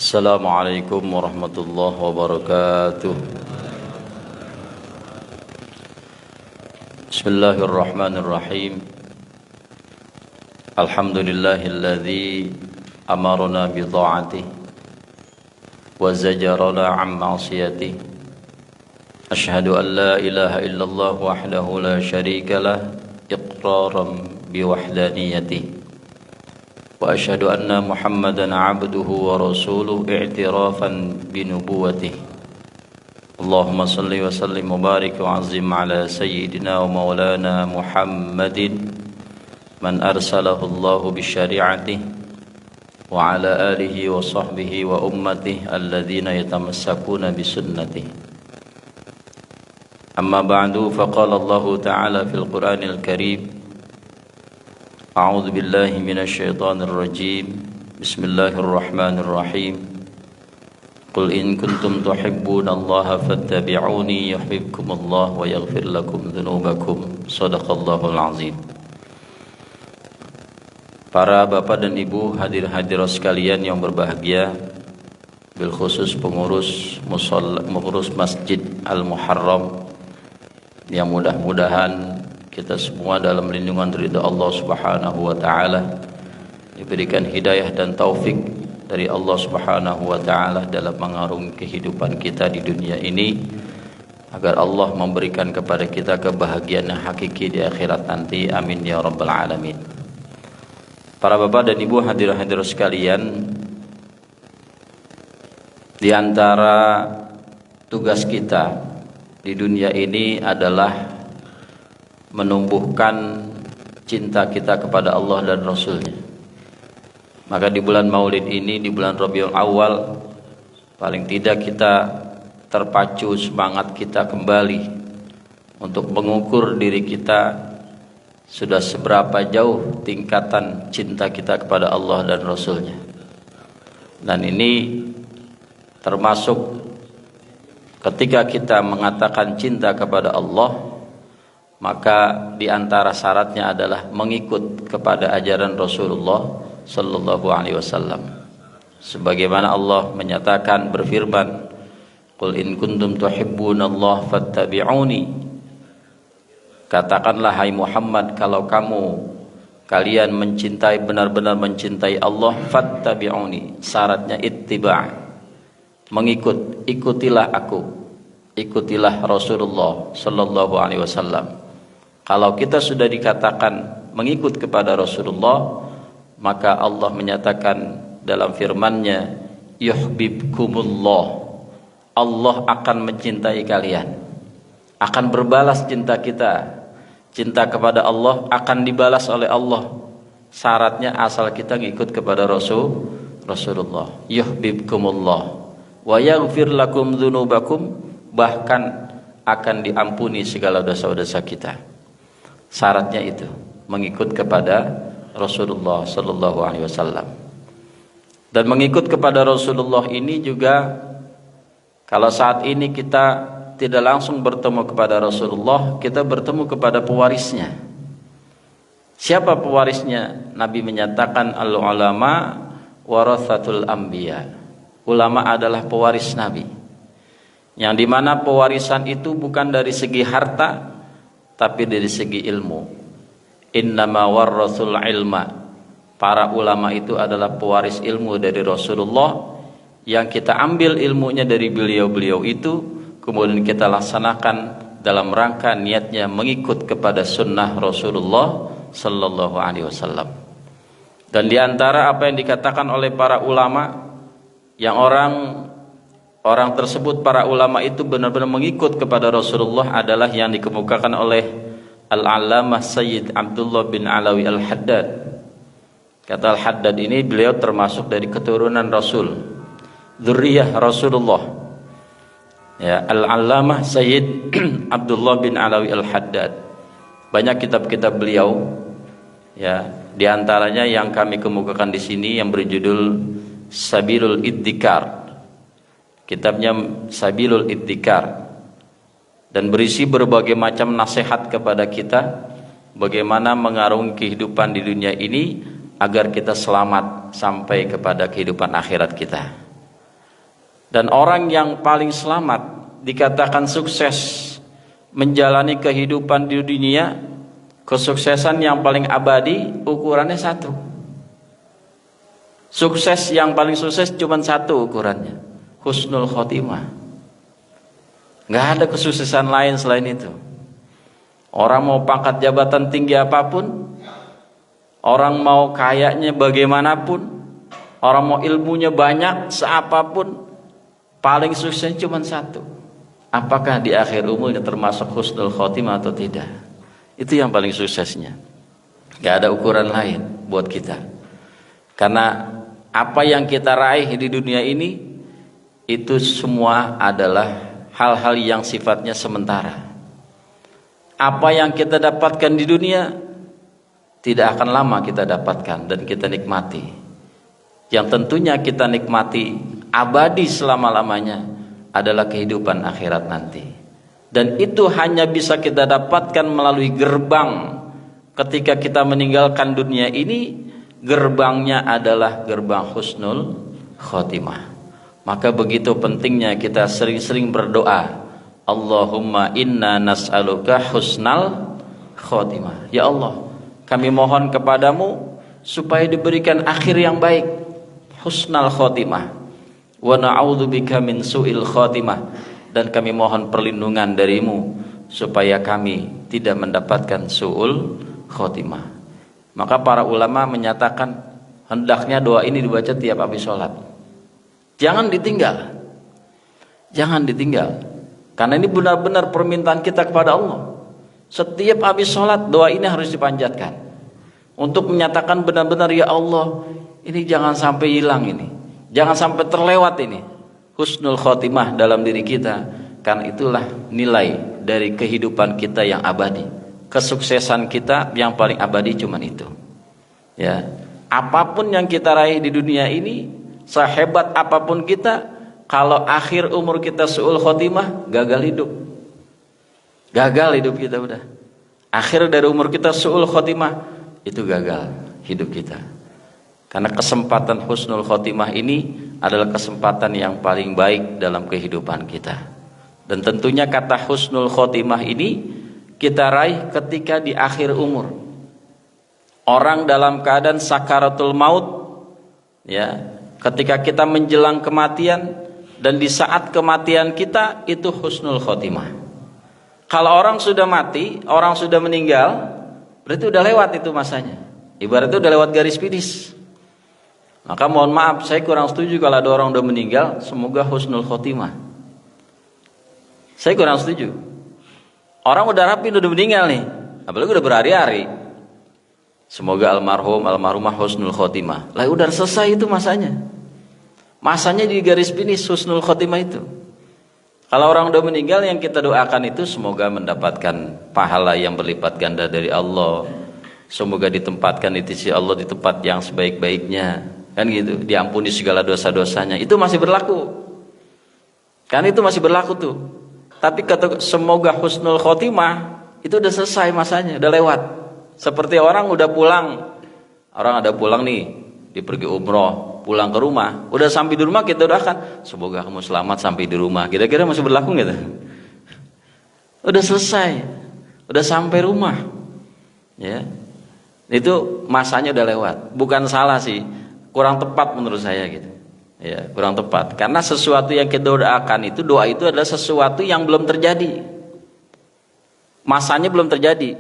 Assalamualaikum warahmatullahi wabarakatuh. Bismillahirrahmanirrahim. Alhamdulillahilladzi amarna bi ta'atihi wa zajarana 'an ma'siyatihi. Asyhadu an la ilaha illallah wahdahu la syarika lah iqraran bi wahdaniyatihi. Wa asyhadu anna Muhammadan 'abduhu wa rasuluhu i'tirafan bi nubuwwatihi. Allahumma salli wa sallim wa barik wa 'azzim 'ala sayyidina wa maulana Muhammadin man arsalahu Allahu bi syari'atihi wa 'ala alihi wa sahbihi wa ummatihi alladhina yatamassakuna bi sunnatihi. Amma ba'du, faqala Allahu ta'ala fil Qur'anil Karim: A'udzu billahi minasy syaithanir rajim. Bismillahirrahmanirrahim. Qul in kuntum tuhibbunallaha fattabi'uni yuhibbukumullah wa yaghfir lakum dzunubakum. Shadaqallahul azim. Para bapak dan ibu, hadirat sekalian yang berbahagia, bil khusus pengurus Masjid Al-Muharram, yang mudah-mudahan kita semua dalam lindungan ridha Allah Subhanahu wa taala, diberikan hidayah dan taufik dari Allah Subhanahu wa taala dalam mengarungi kehidupan kita di dunia ini, agar Allah memberikan kepada kita kebahagiaan yang hakiki di akhirat nanti. Amin ya rabbal alamin. Para bapak dan ibu, hadirin sekalian, di antara tugas kita di dunia ini adalah menumbuhkan cinta kita kepada Allah dan Rasulnya. Maka di bulan Maulid ini, di bulan Rabiul Awal, paling tidak kita terpacu semangat kita kembali untuk mengukur diri kita sudah seberapa jauh tingkatan cinta kita kepada Allah dan Rasulnya. Dan ini termasuk ketika kita mengatakan cinta kepada Allah, maka di antara syaratnya adalah mengikut kepada ajaran Rasulullah sallallahu alaihi wasallam. Sebagaimana Allah menyatakan, berfirman, Qul in kuntum tuhibbunallaha fattabi'uni. Katakanlah hai Muhammad, kalau kalian mencintai, benar-benar mencintai Allah, fattabi'uni. Syaratnya ittiba', mengikut, ikutilah aku, ikutilah Rasulullah sallallahu alaihi wasallam. Kalau kita sudah dikatakan mengikut kepada Rasulullah, maka Allah menyatakan dalam firman-Nya, yuhibbukumullah. Allah akan mencintai kalian, akan berbalas cinta kita. Cinta kepada Allah akan dibalas oleh Allah. Syaratnya asal kita ngikut kepada Rasulullah. Yuhibbukumullah wa yaghfir lakum dzunubakum, bahkan akan diampuni segala dosa-dosa kita. Syaratnya itu mengikut kepada Rasulullah sallallahu alaihi wasallam. Dan mengikut kepada Rasulullah ini juga, kalau saat ini kita tidak langsung bertemu kepada Rasulullah, kita bertemu kepada pewarisnya. Siapa pewarisnya? Nabi menyatakan al-ulama warathatul anbiya. Ulama adalah pewaris Nabi. Yang dimana pewarisan itu bukan dari segi harta, tapi dari segi ilmu. Innama warrasul ilma. Para ulama itu adalah pewaris ilmu dari Rasulullah, yang kita ambil ilmunya dari beliau-beliau itu, kemudian kita laksanakan dalam rangka niatnya mengikut kepada sunnah Rasulullah sallallahu alaihi wasallam. Dan di antara apa yang dikatakan oleh para ulama, yang orang tersebut, para ulama itu benar-benar mengikut kepada Rasulullah, adalah yang dikemukakan oleh Al-Allamah Sayyid Abdullah bin Alawi Al-Haddad. Kata Al-Haddad ini, beliau termasuk dari keturunan Rasul, dzurriyyah Rasulullah. Ya, Al-Allamah Sayyid Abdullah bin Alawi Al-Haddad. Banyak kitab-kitab beliau, ya, di antaranya yang kami kemukakan di sini yang berjudul Sabilul Iddikar. Kitabnya Sabilul Iddikar, dan berisi berbagai macam nasihat kepada kita bagaimana mengarungi kehidupan di dunia ini agar kita selamat sampai kepada kehidupan akhirat kita. Dan orang yang paling selamat dikatakan sukses menjalani kehidupan di dunia, kesuksesan yang paling abadi ukurannya satu. Sukses yang paling sukses cuma satu ukurannya, husnul khotimah. Nggak ada kesuksesan lain selain itu. Orang mau pangkat jabatan tinggi apapun, orang mau kayanya bagaimanapun, orang mau ilmunya banyak seapapun, paling sukses cuma satu. Apakah di akhir umurnya termasuk husnul khotimah atau tidak? Itu yang paling suksesnya. Gak ada ukuran lain buat kita. Karena apa yang kita raih di dunia ini, itu semua adalah hal-hal yang sifatnya sementara. Apa yang kita dapatkan di dunia tidak akan lama kita dapatkan dan kita nikmati. Yang tentunya kita nikmati abadi selama-lamanya adalah kehidupan akhirat nanti. Dan itu hanya bisa kita dapatkan melalui gerbang. Ketika kita meninggalkan dunia ini, gerbangnya adalah gerbang husnul khotimah. Maka begitu pentingnya kita sering-sering berdoa, Allahumma inna nas'aluka husnal khotimah. Ya Allah, kami mohon kepadamu supaya diberikan akhir yang baik, husnal khotimah. Wa na'udzubika min su'il khotimah, dan kami mohon perlindungan darimu supaya kami tidak mendapatkan su'ul khotimah. Maka para ulama menyatakan hendaknya doa ini dibaca tiap habis sholat. Jangan ditinggal. Jangan ditinggal. Karena ini benar-benar permintaan kita kepada Allah. Setiap habis sholat doa ini harus dipanjatkan. Untuk menyatakan benar-benar, ya Allah, ini jangan sampai hilang ini. Jangan sampai terlewat ini husnul khotimah dalam diri kita. Karena itulah nilai dari kehidupan kita yang abadi. Kesuksesan kita yang paling abadi cuman itu. Ya, apapun yang kita raih di dunia ini, sehebat apapun kita, kalau akhir umur kita su'ul khotimah, gagal hidup. Gagal hidup kita udah. Akhir dari umur kita su'ul khotimah, itu gagal hidup kita. Karena kesempatan husnul khotimah ini adalah kesempatan yang paling baik dalam kehidupan kita. Dan tentunya kata husnul khotimah ini kita raih ketika di akhir umur. Orang dalam keadaan sakaratul maut, ya, ketika kita menjelang kematian, dan di saat kematian kita itu husnul khotimah. Kalau orang sudah mati, orang sudah meninggal, berarti udah lewat itu masanya. Ibaratnya udah lewat garis finish. Maka mohon maaf, saya kurang setuju kalau ada orang udah meninggal semoga husnul khotimah. Saya kurang setuju. Orang udah rapi udah meninggal nih, apalagi udah berhari-hari, semoga almarhum almarhumah husnul khotimah. Lah udah selesai itu masanya. Masanya di garis finish husnul khotimah itu. Kalau orang udah meninggal, yang kita doakan itu semoga mendapatkan pahala yang berlipat ganda dari Allah. Semoga ditempatkan di sisi Allah di tempat yang sebaik-baiknya. Kan gitu, diampuni segala dosa-dosanya. Itu masih berlaku. Kan itu masih berlaku tuh. Tapi kata semoga husnul khotimah, itu udah selesai masanya, udah lewat. Seperti orang udah pulang. Orang ada pulang nih, dia pergi umroh, pulang ke rumah, udah sampai di rumah kita doakan semoga kamu selamat sampai di rumah. Kira-kira masih berlaku gitu? Udah selesai, udah sampai rumah, ya. Itu masanya udah lewat. Bukan salah sih, kurang tepat menurut saya gitu. Ya, kurang tepat. Karena sesuatu yang kita doakan itu, doa itu adalah sesuatu yang belum terjadi. Masanya belum terjadi.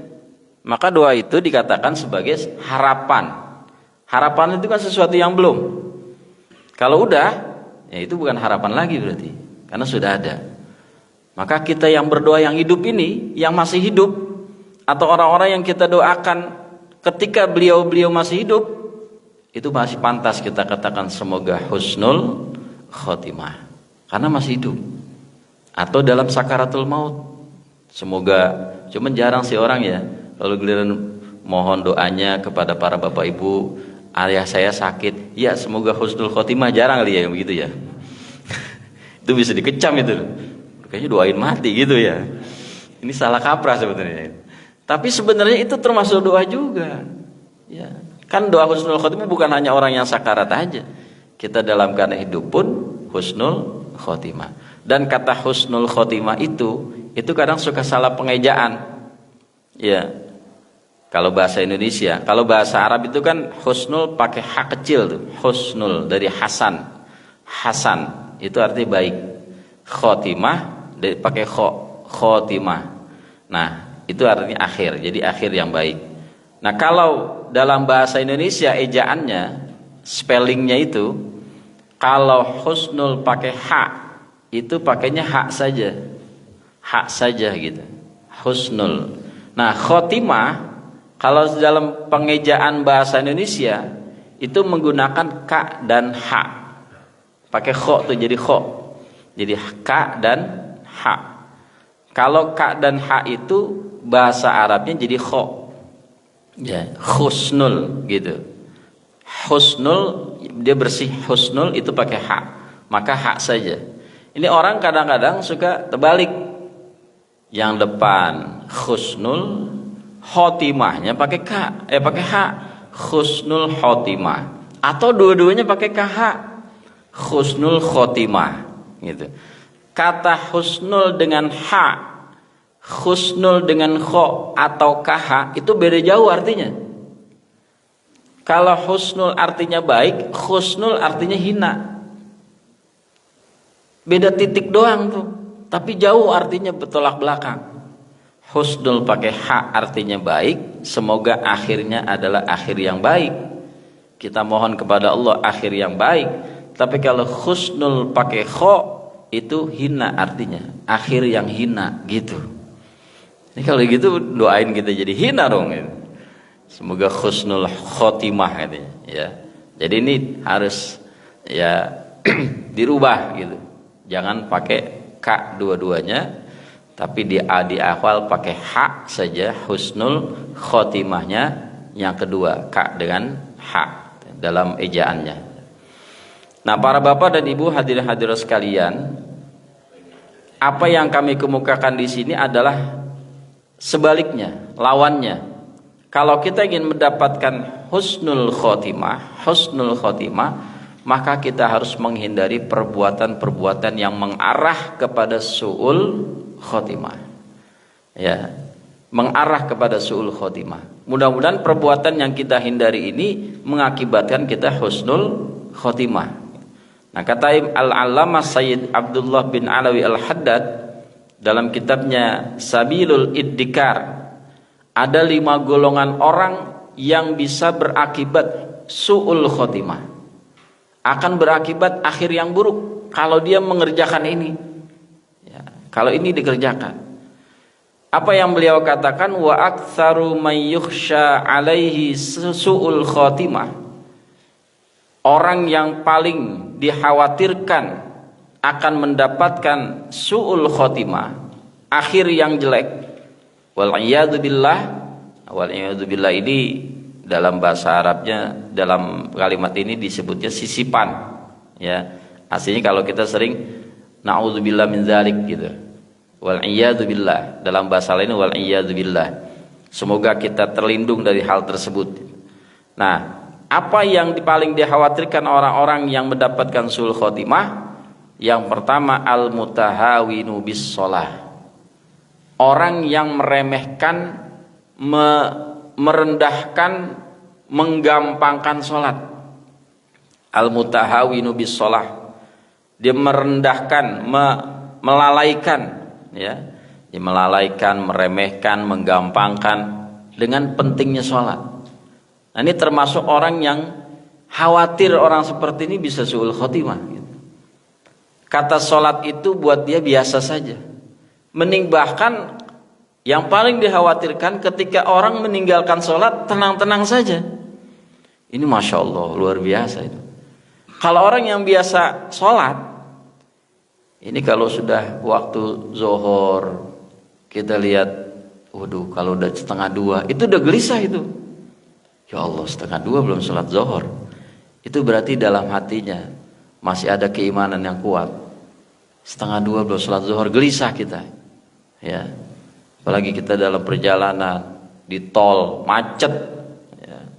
Maka doa itu dikatakan sebagai harapan. Harapan itu kan sesuatu yang belum. Kalau udah, ya itu bukan harapan lagi berarti. Karena sudah ada. Maka kita yang berdoa yang hidup ini, yang masih hidup, atau orang-orang yang kita doakan ketika beliau-beliau masih hidup, itu masih pantas kita katakan semoga husnul khotimah. Karena masih hidup. Atau dalam sakaratul maut. Semoga, cuman jarang sih orang ya, kalau giliran mohon doanya kepada para bapak ibu, ayah saya sakit, ya semoga husnul khotimah, jarang kali ya begitu ya. Itu bisa dikecam itu. Kayaknya doain mati gitu ya. Ini salah kaprah sebetulnya. Tapi sebenarnya itu termasuk doa juga. Ya. Kan doa husnul khotimah bukan hanya orang yang sakarat aja. Kita dalam keadaan hidup pun husnul khotimah. Dan kata husnul khotimah itu kadang suka salah pengejaan. Ya. Kalau bahasa Indonesia, kalau bahasa Arab itu kan husnul pakai ha kecil tuh. Husnul dari hasan. Hasan itu artinya baik. Khotimah dari pakai khotimah. Nah, itu artinya akhir. Jadi akhir yang baik. Nah, kalau dalam bahasa Indonesia ejaannya, spellingnya itu, kalau husnul pakai ha, itu pakainya hak saja gitu, husnul. Nah, khotimah kalau dalam pengejaan bahasa Indonesia itu menggunakan ka dan ha, pakai kho tuh jadi kho, jadi ka dan ha. Kalau ka dan ha itu bahasa Arabnya jadi kho, ya, husnul gitu. Husnul dia bersih, husnul itu pakai ha, maka ha saja. Ini orang kadang-kadang suka terbalik, yang depan husnul, khotimahnya pakai ka, pakai ha, husnul khotimah, atau dua-duanya pakai ka, husnul khotimah gitu. Kata husnul dengan ha, husnul dengan kho atau kaha itu beda jauh artinya. Kalau husnul artinya baik, husnul artinya hina. Beda titik doang tuh, tapi jauh artinya bertolak belakang. Husnul pakai ha artinya baik, semoga akhirnya adalah akhir yang baik. Kita mohon kepada Allah akhir yang baik. Tapi kalau husnul pakai kho itu hina artinya, akhir yang hina gitu. Ini kalau gitu doain kita jadi hina dong gitu. Semoga husnul khotimah katanya, ya. Jadi ini harus ya dirubah gitu. Jangan pakai ka dua-duanya, tapi di awal pakai ha saja, husnul khotimahnya yang kedua ka dengan ha dalam ejaannya. Nah, para bapak dan ibu hadirin-hadirat sekalian, apa yang kami kemukakan di sini adalah sebaliknya, lawannya. Kalau kita ingin mendapatkan husnul khotimah, maka kita harus menghindari perbuatan-perbuatan yang mengarah kepada su'ul khotimah. Ya, mengarah kepada su'ul khotimah. Mudah-mudahan perbuatan yang kita hindari ini mengakibatkan kita husnul khotimah. Nah, kata Al-Allamah Sayyid Abdullah bin Alawi Al-Haddad dalam kitabnya Sabilul Iddikar, ada 5 golongan orang yang bisa berakibat su'ul khotimah, akan berakibat akhir yang buruk kalau dia mengerjakan ini, ya, kalau ini dikerjakan. Apa yang beliau katakan, wa aktsaru may yukhsha alaihi su'ul khotimah, orang yang paling dikhawatirkan akan mendapatkan su'ul khotimah, akhir yang jelek. Wal iyadu billah ini dalam bahasa Arabnya, dalam kalimat ini disebutnya sisipan, ya. Aslinya kalau kita sering na'udzubillah min dzalik gitu. Wal iyadu billah, dalam bahasa lain wal iyadu billah. Semoga kita terlindung dari hal tersebut. Nah, apa yang paling dikhawatirkan orang-orang yang mendapatkan su'ul khotimah? Yang pertama, al mutahawinu bis shalah. Orang yang meremehkan, merendahkan, menggampangkan sholat. Al-mutahawinu bis sholah. Dia merendahkan, melalaikan, ya. Dia melalaikan, meremehkan, menggampangkan dengan pentingnya sholat. Nah, ini termasuk orang yang khawatir orang seperti ini bisa su'ul khotimah. Gitu. Kata sholat itu buat dia biasa saja. Mending bahkan yang paling dikhawatirkan ketika orang meninggalkan sholat tenang-tenang saja. Ini Masya Allah luar biasa itu. Kalau orang yang biasa sholat, ini kalau sudah waktu zuhur kita lihat, waduh kalau udah 1:30 itu udah gelisah itu. Ya Allah 1:30 belum sholat zuhur. Itu berarti dalam hatinya masih ada keimanan yang kuat. 1:30 belum sholat zuhur, gelisah kita. Ya, apalagi kita dalam perjalanan di tol macet, ya.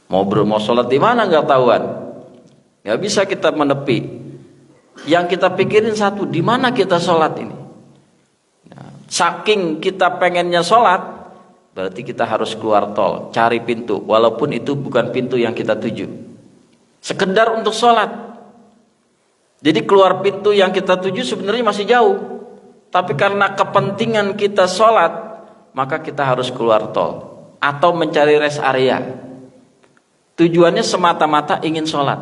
Mau sholat di mana nggak tahuan, nggak bisa kita menepi. Yang kita pikirin satu, di mana kita sholat ini? Saking kita pengennya sholat, berarti kita harus keluar tol, cari pintu, walaupun itu bukan pintu yang kita tuju, sekedar untuk sholat. Jadi keluar pintu yang kita tuju sebenarnya masih jauh, tapi karena kepentingan kita sholat, maka kita harus keluar tol atau mencari rest area. Tujuannya semata-mata ingin sholat.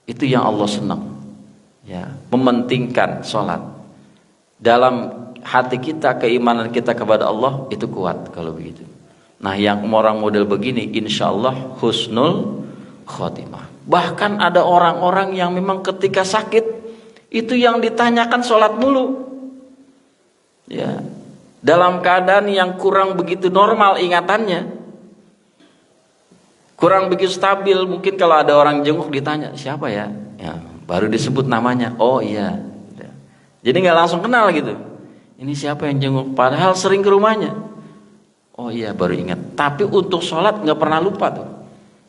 Itu yang Allah senang, ya, mementingkan sholat. Dalam hati kita, keimanan kita kepada Allah itu kuat kalau begitu. Nah, yang orang model begini insya Allah husnul khotimah. Bahkan ada orang-orang yang memang ketika sakit itu yang ditanyakan sholat mulu, ya, dalam keadaan yang kurang begitu normal ingatannya, kurang begitu stabil. Mungkin kalau ada orang jenguk ditanya siapa ya, ya baru disebut namanya, oh iya, jadi nggak langsung kenal gitu. Ini siapa yang jenguk? Padahal sering ke rumahnya. Oh iya, baru ingat. Tapi untuk sholat nggak pernah lupa tuh.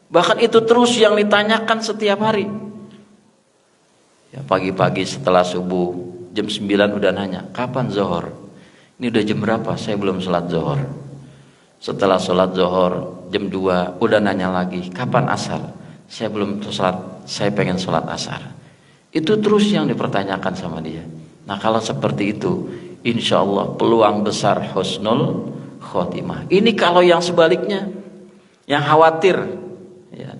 Bahkan itu terus yang ditanyakan setiap hari. Ya, pagi-pagi setelah subuh jam 9 udah nanya, kapan zuhur? Ini udah jam berapa? Saya belum sholat zuhur. Setelah sholat zuhur jam 2 udah nanya lagi, kapan asar? Saya belum sholat, saya pengen sholat asar. Itu terus yang dipertanyakan sama dia. Nah, kalau seperti itu, insya Allah peluang besar husnul khotimah. Ini kalau yang sebaliknya, yang khawatir, ya,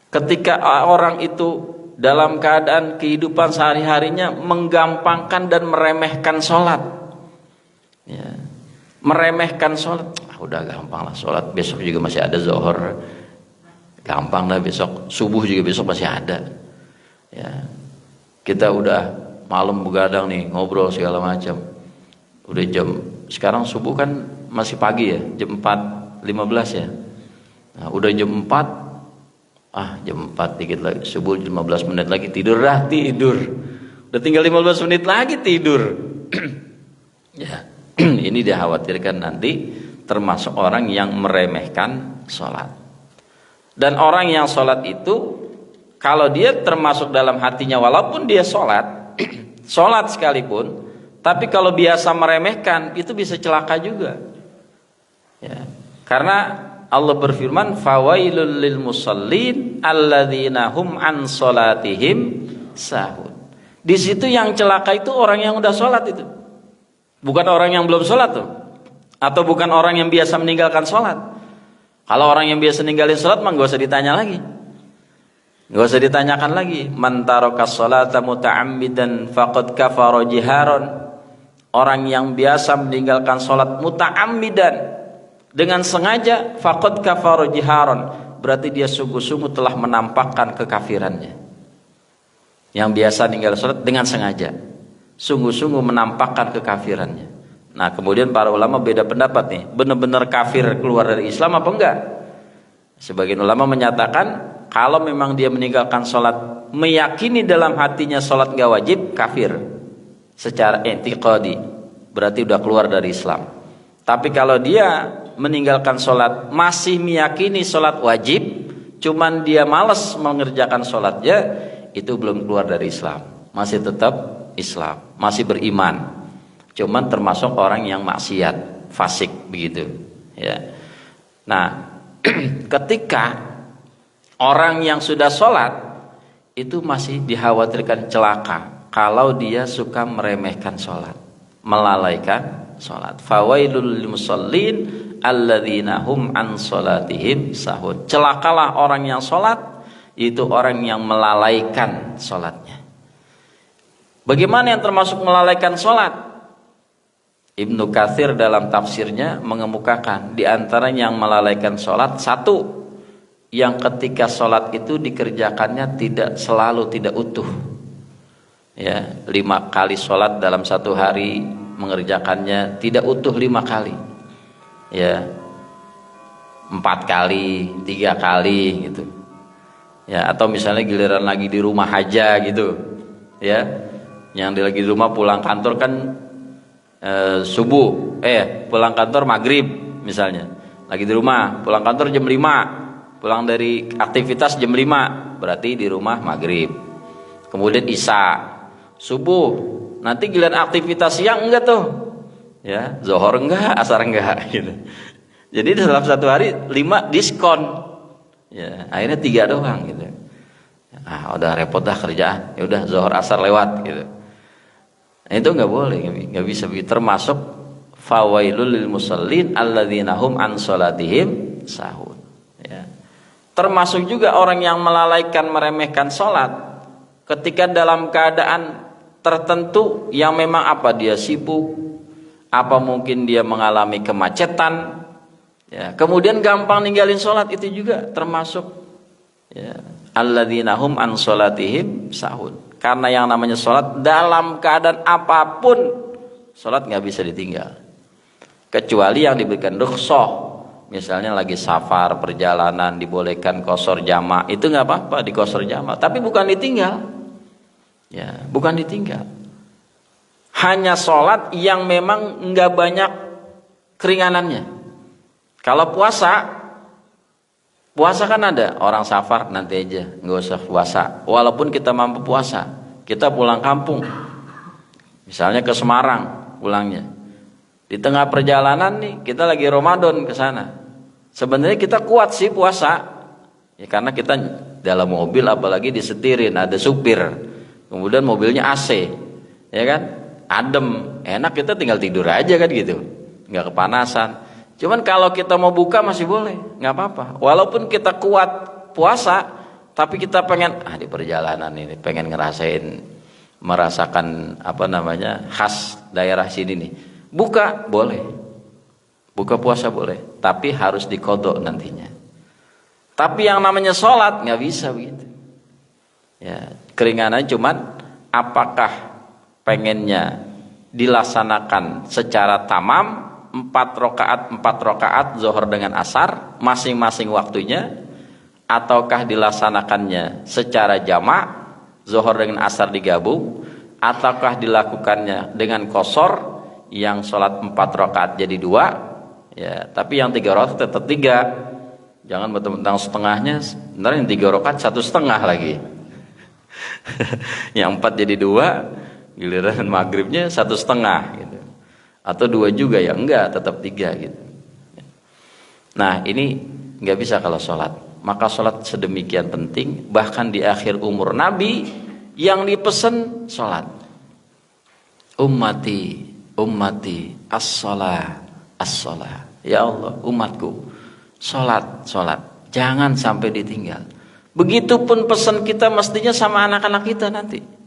ketika orang itu dalam keadaan kehidupan sehari-harinya menggampangkan dan meremehkan sholat, ya, meremehkan sholat, udah gampang lah sholat, besok juga masih ada zuhur, gampang lah besok, subuh juga besok masih ada, ya, kita udah malam begadang nih, ngobrol segala macam. Udah jam, sekarang subuh kan masih pagi ya, jam 4.15 ya. Nah, udah jam 4, jam 4 dikit lagi, subuh 15 menit lagi tidur dah, tidur. Udah tinggal 15 menit lagi tidur. Ya, ini dikhawatirkan nanti termasuk orang yang meremehkan sholat. Dan orang yang sholat itu, kalau dia termasuk dalam hatinya, walaupun dia sholat, sholat sekalipun, tapi kalau biasa meremehkan, itu bisa celaka juga, ya. Karena Allah berfirman, fawailul lil musallin alladzina hum an sholatihim sahun. Di situ yang celaka itu orang yang udah sholat itu, bukan orang yang belum sholat tuh, atau bukan orang yang biasa meninggalkan sholat. Kalau orang yang biasa ninggalin sholat mah gak usah ditanya lagi. Gak usah ditanyakan lagi. Man taraka sholata muta'ammidan faqad kafara jiharon. Orang yang biasa meninggalkan sholat muta'ammidan, dengan sengaja, faqad kafara jiharon, berarti dia sungguh-sungguh telah menampakkan kekafirannya. Yang biasa meninggalkan sholat dengan sengaja, sungguh-sungguh menampakkan kekafirannya. Nah, kemudian para ulama beda pendapat nih, benar-benar kafir keluar dari Islam apa enggak? Sebagian ulama menyatakan kalau memang dia meninggalkan sholat, meyakini dalam hatinya sholat gak wajib, kafir secara i'tiqadi, berarti udah keluar dari Islam. Tapi kalau dia meninggalkan sholat, masih meyakini sholat wajib, cuman dia malas mengerjakan sholatnya, itu belum keluar dari Islam, masih tetap Islam, masih beriman, cuman termasuk orang yang maksiat, fasik begitu, ya. Nah, ketika orang yang sudah sholat itu masih dikhawatirkan celaka kalau dia suka meremehkan sholat, melalaikan sholat. Fawailul lil musallin alladzina hum an sholatihim sahun. Celakalah orang yang sholat, itu orang yang melalaikan sholatnya. Bagaimana yang termasuk melalaikan sholat? Ibnu Katsir dalam tafsirnya mengemukakan di antara yang melalaikan sholat, satu, yang ketika sholat itu dikerjakannya tidak selalu, tidak utuh, ya, 5 kali sholat dalam satu hari mengerjakannya tidak utuh 5 kali, ya, 4 kali, 3 kali gitu, ya. Atau misalnya giliran lagi di rumah aja gitu, ya, yang lagi di rumah pulang kantor kan subuh, pulang kantor maghrib misalnya, lagi di rumah pulang kantor jam 5, pulang dari aktivitas jam 5, berarti di rumah maghrib, kemudian isya, subuh, nanti giliran aktivitas siang enggak tuh, ya zuhur enggak, asar enggak gitu. Jadi dalam satu hari 5 diskon, ya akhirnya 3 doang gitu. Ah udah repot dah kerjaan, ya udah zuhur asar lewat gitu. Nah, itu nggak boleh, nggak bisa begitu. Termasuk fawailul lil musallin alladzina hum an sholatihim sahun. Ya. Termasuk juga orang yang melalaikan, meremehkan sholat ketika dalam keadaan tertentu yang memang apa dia sibuk, apa mungkin dia mengalami kemacetan, ya, kemudian gampang ninggalin sholat, itu juga termasuk ya, alladzina hum an sholatihim sahun. Karena yang namanya sholat dalam keadaan apapun, sholat nggak bisa ditinggal kecuali yang diberikan rukhsah. Misalnya lagi safar, perjalanan, dibolehkan qashar jama', itu nggak apa-apa di qashar jama', tapi bukan ditinggal, ya bukan ditinggal. Hanya sholat yang memang nggak banyak keringanannya. Kalau puasa kan ada orang safar, nanti aja nggak usah puasa. Walaupun kita mampu puasa, kita pulang kampung, misalnya ke Semarang pulangnya. Di tengah perjalanan nih, kita lagi Ramadan ke sana. Sebenarnya kita kuat sih puasa, ya karena kita dalam mobil, apalagi disetirin, ada supir, kemudian mobilnya AC, ya kan, adem, enak, kita tinggal tidur aja kan gitu, nggak kepanasan. Cuman kalau kita mau buka masih boleh, nggak apa-apa. Walaupun kita kuat puasa, tapi kita pengen di perjalanan ini pengen merasakan apa namanya khas daerah sini nih. Buka boleh, buka puasa boleh, tapi harus dikodok nantinya. Tapi yang namanya sholat nggak bisa begitu. Ya, keringanan cuman apakah pengennya dilaksanakan secara tamam 4 rakaat zuhur dengan asar masing-masing waktunya, ataukah dilaksanakannya secara jamak zuhur dengan asar digabung, ataukah dilakukannya dengan qashar yang sholat 4 rakaat jadi 2, ya tapi yang 3 rakaat tetap 3, jangan mentang-mentang setengahnya, benar yang 3 rakaat 1,5 lagi. Yang 4 jadi 2, giliran maghribnya 1,5 gitu. Atau 2 juga, ya enggak, tetap 3 gitu. Nah ini nggak bisa kalau sholat. Maka sholat sedemikian penting, bahkan di akhir umur Nabi yang dipesen sholat. Ummati, ummati, as-sholah, as-sholah. Ya Allah, umatku, sholat, sholat, jangan sampai ditinggal. Begitupun pesan kita mestinya sama anak-anak kita nanti.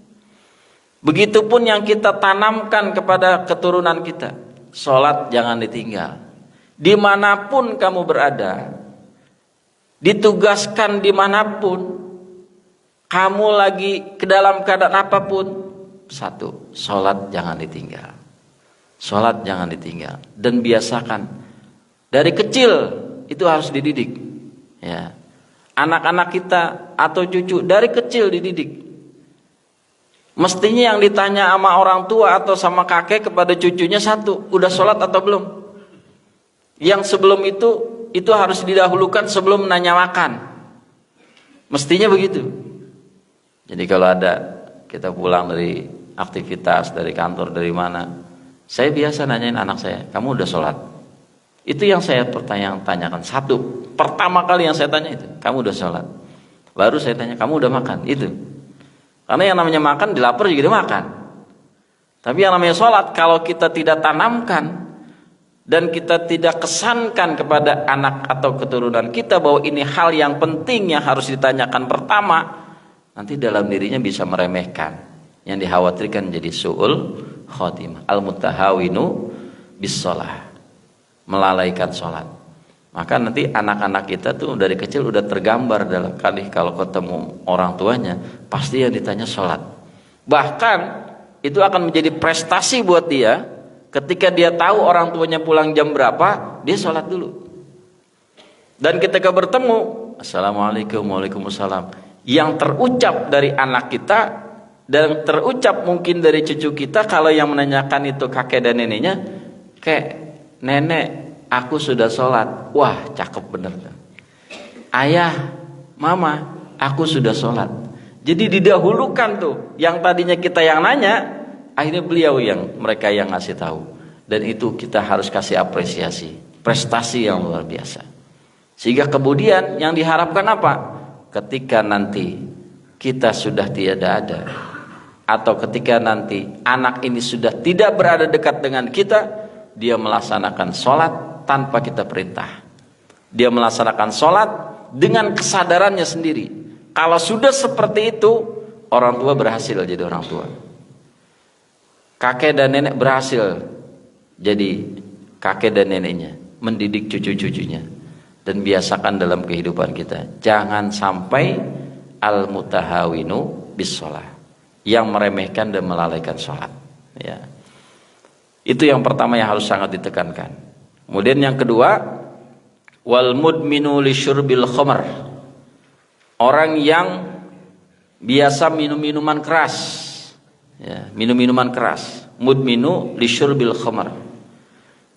Begitupun yang kita tanamkan kepada keturunan kita, sholat jangan ditinggal. Dimanapun kamu berada, ditugaskan dimanapun, kamu lagi ke dalam keadaan apapun, satu, sholat jangan ditinggal. Sholat jangan ditinggal. Dan biasakan, dari kecil itu harus dididik. Ya, anak-anak kita atau cucu dari kecil dididik. Mestinya yang ditanya sama orang tua atau sama kakek kepada cucunya satu, udah sholat atau belum? Yang sebelum itu harus didahulukan sebelum nanya makan. Mestinya begitu. Jadi kalau ada kita pulang dari aktivitas, dari kantor, dari mana, saya biasa nanyain anak saya, kamu udah sholat? Itu yang saya tanyakan. Satu, pertama kali yang saya tanya itu, kamu udah sholat? Baru saya tanya, kamu udah makan? Itu. Karena yang namanya makan, dilapar juga dia makan. Tapi yang namanya sholat, kalau kita tidak tanamkan dan kita tidak kesankan kepada anak atau keturunan kita bahwa ini hal yang penting yang harus ditanyakan pertama, nanti dalam dirinya bisa meremehkan. Yang dikhawatirkan jadi su'ul khotimah, al-mutahawinu bis sholah, melalaikan sholat. Maka nanti anak-anak kita tuh dari kecil udah tergambar dalam kali kalau ketemu orang tuanya pasti yang ditanya sholat. Bahkan itu akan menjadi prestasi buat dia ketika dia tahu orang tuanya pulang jam berapa, dia sholat dulu. Dan ketika bertemu, assalamualaikum, waalaikumsalam, yang terucap dari anak kita dan terucap mungkin dari cucu kita, kalau yang menanyakan itu kakek dan neneknya, kayak nenek, aku sudah sholat. Wah, cakep bener. Ayah, mama, aku sudah sholat. Jadi didahulukan tuh, yang tadinya kita yang nanya, akhirnya mereka yang ngasih tahu. Dan itu kita harus kasih apresiasi, prestasi yang luar biasa. Sehingga kemudian yang diharapkan apa? Ketika nanti kita sudah tiada ada, atau ketika nanti anak ini sudah tidak berada dekat dengan kita, dia melaksanakan sholat tanpa kita perintah. Dia melaksanakan sholat dengan kesadarannya sendiri. Kalau sudah seperti itu, orang tua berhasil jadi orang tua. Kakek dan nenek berhasil jadi kakek dan neneknya, mendidik cucu-cucunya. Dan biasakan dalam kehidupan kita, jangan sampai al-mutahawinu bis sholat, yang meremehkan dan melalaikan sholat. Ya. Itu yang pertama yang harus sangat ditekankan. Kemudian yang kedua, wal mudminu li syurbil khamr, orang yang biasa minum minuman keras, ya, minum minuman keras. Mudminu li syurbil khamr.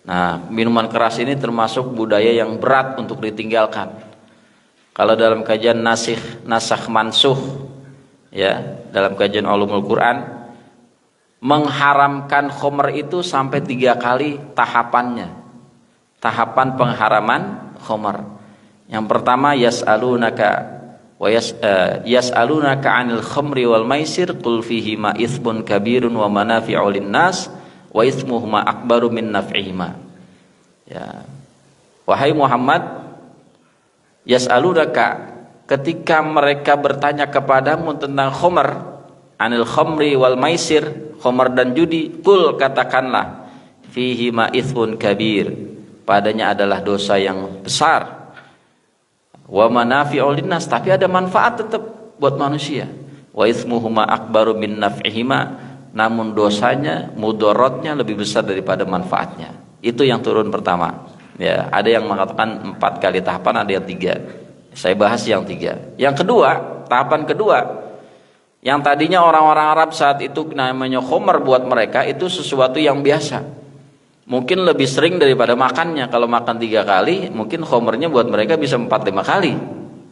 Nah, minuman keras ini termasuk budaya yang berat untuk ditinggalkan. Kalau dalam kajian nasakh mansuh, ya, dalam kajian ulumul Quran, mengharamkan khamr itu sampai 3 kali tahapannya. Tahapan pengharaman khamr. Yang pertama, yas'alunaka 'anil khamri wal maisir qul fihi ma itsmun kabirun wa manafi'u lin-nas wa itsmuhuma akbaru min naf'ihima. Ya. Wahai Muhammad, yas'alunaka, ketika mereka bertanya kepadamu tentang khamr, 'anil khamri wal maisir, khamr dan judi, qul, katakanlah, fihi ma itsmun kabir, padanya adalah dosa yang besar, wa manafi'u linnas, tapi ada manfaat tetap buat manusia, wa itsmuhuma akbaru min naf'ihima, namun dosanya, mudaratnya lebih besar daripada manfaatnya. Itu yang turun pertama. Ya, ada yang mengatakan 4 kali tahapan, ada yang 3. Saya bahas yang 3. Yang kedua, tahapan kedua, yang tadinya orang-orang Arab saat itu namanya khamr buat mereka itu sesuatu yang biasa. Mungkin lebih sering daripada makannya. Kalau makan 3 kali, mungkin khamrnya buat mereka bisa 4-5 kali.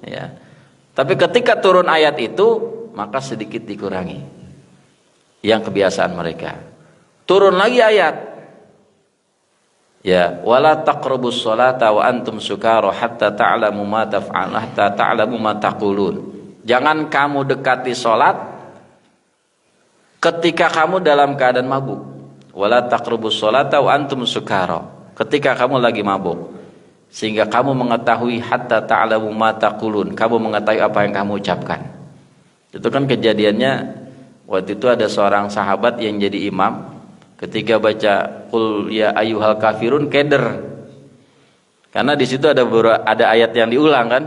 Ya. Tapi ketika turun ayat itu, maka sedikit dikurangi yang kebiasaan mereka. Turun lagi ayat. Ya, wala taqrabus sholata wa antum sukara hatta ta'lamu ma taf'alun hatta ta'lamu ma taqulun. Jangan kamu dekati salat ketika kamu dalam keadaan mabuk. Wala taqrabus sholata wa antum sukara, ketika kamu lagi mabuk, sehingga kamu mengetahui hatta ta'lamu ma taqulun, kamu mengetahui apa yang kamu ucapkan. Itu kan kejadiannya waktu itu ada seorang sahabat yang jadi imam, ketika baca qul ya ayyuhal kafirun keder, karena di situ ada ayat yang diulang kan,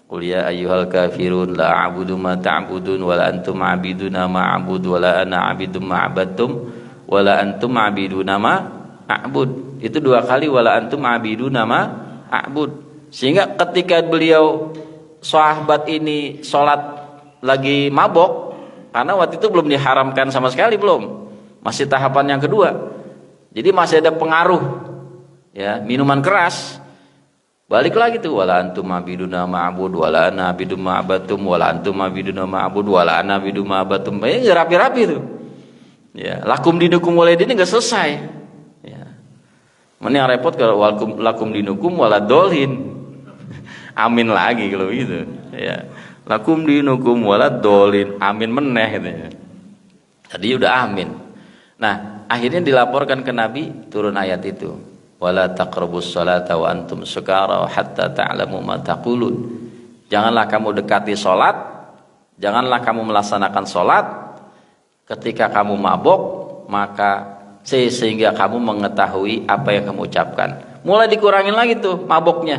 qul ya ayyuhal kafirun la a'budu ma ta'budun wa la antum 'abiduna ma a'budu wa la ana 'abidum ma 'abadtum wala antum a'biduna ma a'bud. Itu 2 kali wala antum a'biduna ma a'bud. Sehingga ketika beliau sahabat ini sholat lagi mabok, karena waktu itu belum diharamkan sama sekali, belum, masih tahapan yang kedua, jadi masih ada pengaruh, ya, minuman keras. Balik lagi tuh, wala antum a'biduna ma a'bud wala ana a'bidum ma a'badtum wala antum a'biduna ma a'bud wala ana a'bidum ma a'badtum. Rapi-rapi tuh. Ya, lakum dinukum walidin nggak selesai. Ya. Mana yang repot kalau lakum dinukum waladolin. Amin lagi kalau gitu. Ya. Lakum dinukum waladolin. Amin meneh gitu ya. Tadi udah amin. Nah, akhirnya dilaporkan ke Nabi, turun ayat itu. Wala taqrabus sholata wa antum sukara hatta ta'lamu ma taqulun. Janganlah kamu dekati salat, janganlah kamu melaksanakan salat ketika kamu mabok, maka sehingga kamu mengetahui apa yang kamu ucapkan. Mulai dikurangin lagi tuh maboknya.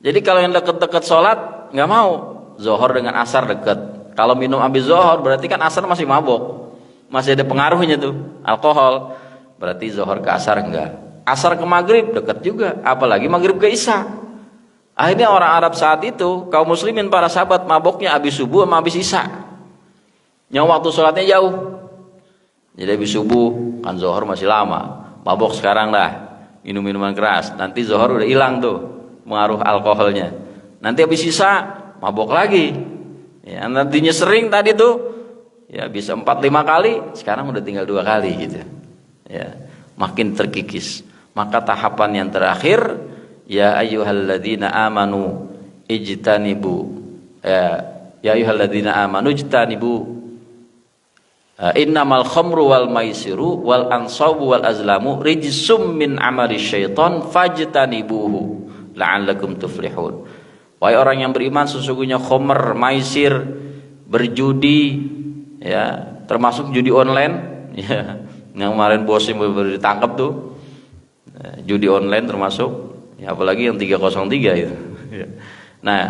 Jadi kalau yang deket-deket sholat nggak mau, zohor dengan asar deket. Kalau minum habis zohor berarti kan asar masih mabok, masih ada pengaruhnya tuh alkohol. Berarti zohor ke asar enggak. Asar ke maghrib deket juga, apalagi maghrib ke isya. Akhirnya orang Arab saat itu, kaum muslimin para sahabat maboknya habis subuh sama habis isya. Yang waktu sholatnya jauh. Jadi habis subuh kan zohor masih lama, mabok sekarang dah, minum minuman keras. Nanti zohor udah hilang tuh pengaruh alkoholnya. Nanti habis isya mabok lagi. Ya, nantinya sering tadi tuh, ya bisa 4-5 kali, sekarang udah tinggal 2 kali gitu. Ya, makin terkikis. Maka tahapan yang terakhir, ya ayyuhalladzina amanu ijtanibu, ya ayyuhalladzina amanu ijtanibu innamal khamru wal maisiru wal ansabu wal azlamu rijsum min amali syaitan fajtanibuhu la'allakum tuflihun. Wahai orang yang beriman, sesungguhnya khamr, maisir, berjudi, ya, termasuk judi online, ya, yang kemarin bosnya baru ditangkap tuh, judi online termasuk, ya, apalagi yang 303 itu. Nah,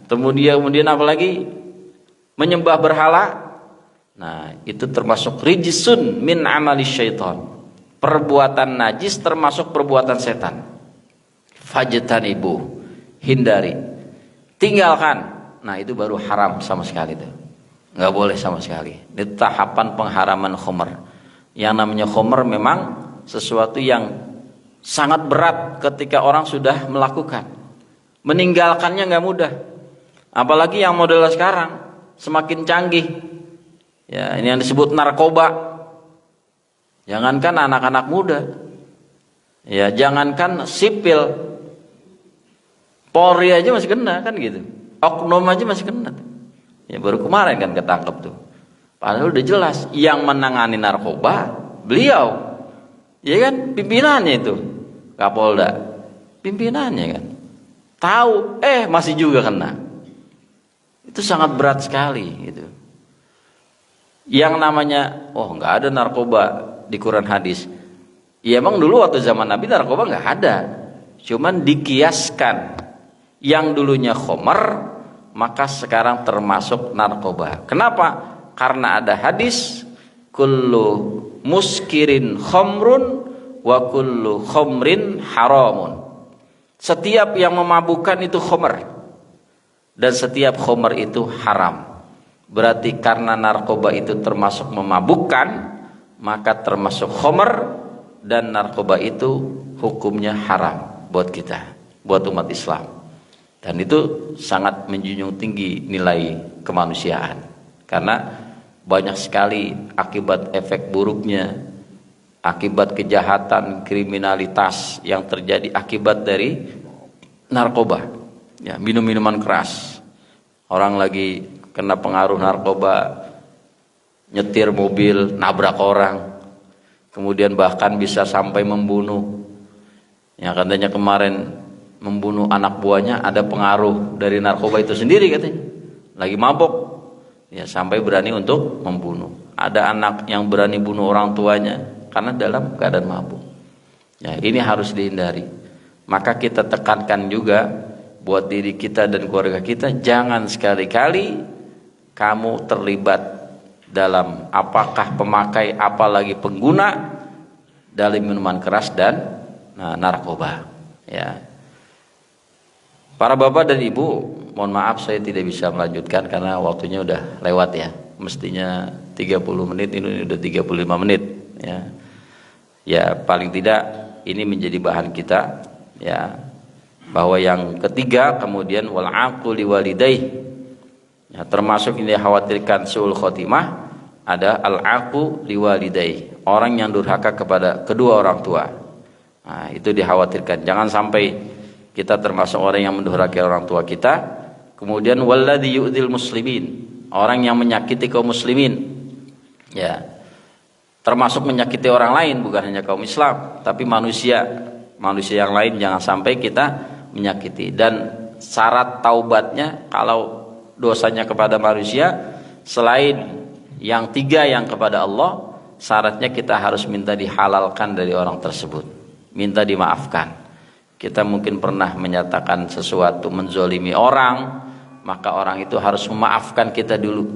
kemudian apalagi menyembah berhala. Nah, itu termasuk rijsun min amali syaitan, perbuatan najis termasuk perbuatan setan. Fajtanibu, hindari, tinggalkan. Nah, itu baru haram sama sekali tuh. Nggak boleh sama sekali. Itu tahapan pengharaman khamr. Yang namanya khamr memang sesuatu yang sangat berat ketika orang sudah melakukan. Meninggalkannya nggak mudah. Apalagi yang model sekarang semakin canggih. Ya, ini yang disebut narkoba. Jangankan anak-anak muda. Ya, jangankan sipil. Polri aja masih kena kan gitu. Oknum aja masih kena. Ya, baru kemarin kan ketangkep tuh. Padahal udah jelas yang menangani narkoba beliau. Ya kan, pimpinannya itu. Kapolda. Pimpinannya kan. Tahu, masih juga kena. Itu sangat berat sekali gitu. Yang namanya, nggak ada narkoba di Quran hadis. Ya emang dulu waktu zaman Nabi narkoba nggak ada. Cuman dikiaskan. Yang dulunya khamr, maka sekarang termasuk narkoba. Kenapa? Karena ada hadis, kullu muskirin khamrun wa kullu khamrin haramun. Setiap yang memabukkan itu khamr, dan setiap khamr itu haram. Berarti karena narkoba itu termasuk memabukkan, maka termasuk khamr, dan narkoba itu hukumnya haram buat kita, buat umat Islam. Dan itu sangat menjunjung tinggi nilai kemanusiaan. Karena banyak sekali akibat efek buruknya, akibat kejahatan, kriminalitas yang terjadi akibat dari narkoba. Ya, minum-minuman keras. Orang lagi kena pengaruh narkoba, nyetir mobil, nabrak orang. Kemudian bahkan bisa sampai membunuh. Ya, katanya kemarin membunuh anak buahnya ada pengaruh dari narkoba itu sendiri katanya. Lagi mabok, ya sampai berani untuk membunuh. Ada anak yang berani bunuh orang tuanya karena dalam keadaan mabuk. Ya, ini harus dihindari. Maka kita tekankan juga buat diri kita dan keluarga kita, jangan sekali-kali kamu terlibat dalam apakah pemakai apalagi pengguna dalam minuman keras dan narkoba. Ya. Para bapak dan ibu, mohon maaf saya tidak bisa melanjutkan karena waktunya udah lewat ya. Mestinya 30 menit, ini udah 35 menit ya. Ya, paling tidak ini menjadi bahan kita ya. Bahwa yang ketiga kemudian wal aqu liwalidayh. Ya, termasuk ini dikhawatirkan suul khotimah ada al aqu liwalidayh. Orang yang durhaka kepada kedua orang tua. Nah, itu dikhawatirkan. Jangan sampai kita termasuk orang yang mendurhakai orang tua kita. Kemudian walladzi yu'dzil muslimin, orang yang menyakiti kaum muslimin. Ya. Termasuk menyakiti orang lain, bukan hanya kaum Islam, tapi manusia yang lain jangan sampai kita menyakiti. Dan syarat taubatnya kalau dosanya kepada manusia selain yang 3 yang kepada Allah, syaratnya kita harus minta dihalalkan dari orang tersebut. Minta dimaafkan. Kita mungkin pernah menyatakan sesuatu menzolimi orang, maka orang itu harus memaafkan kita dulu,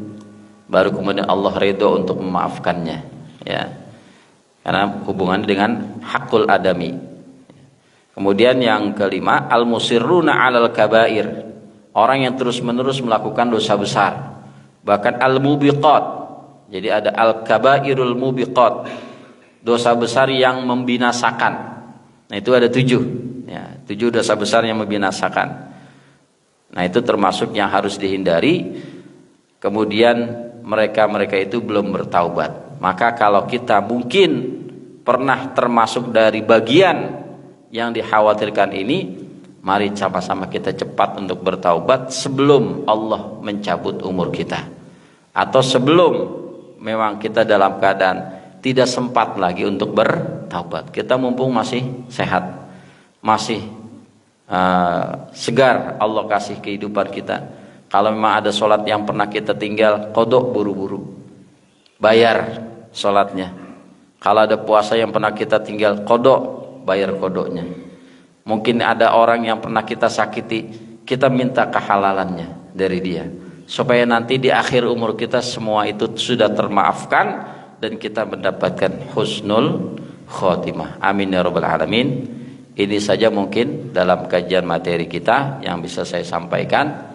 baru kemudian Allah ridho untuk memaafkannya. Ya, karena hubungannya dengan hakul adami. Kemudian yang kelima, al musirruna alal kabair, orang yang terus menerus melakukan dosa besar, bahkan al mubiqat. Jadi ada al kabairul mubiqat, dosa besar yang membinasakan. Nah itu ada 7. Ya, 7 dosa besar yang membinasakan. Nah itu termasuk yang harus dihindari. kemudian mereka itu belum bertaubat. Maka kalau kita mungkin pernah termasuk dari bagian yang dikhawatirkan ini, mari sama-sama kita cepat untuk bertaubat sebelum Allah mencabut umur kita, atau sebelum memang kita dalam keadaan tidak sempat lagi untuk bertaubat. Kita mumpung masih sehat, masih segar, Allah kasih kehidupan kita. Kalau memang ada sholat yang pernah kita tinggal, qodok buru-buru, bayar sholatnya. Kalau ada puasa yang pernah kita tinggal, qodok, bayar kodoknya. Mungkin ada orang yang pernah kita sakiti, kita minta kehalalannya dari dia, supaya nanti di akhir umur kita semua itu sudah termaafkan dan kita mendapatkan husnul khotimah. Amin ya rabbal alamin. Ini saja mungkin dalam kajian materi kita yang bisa saya sampaikan.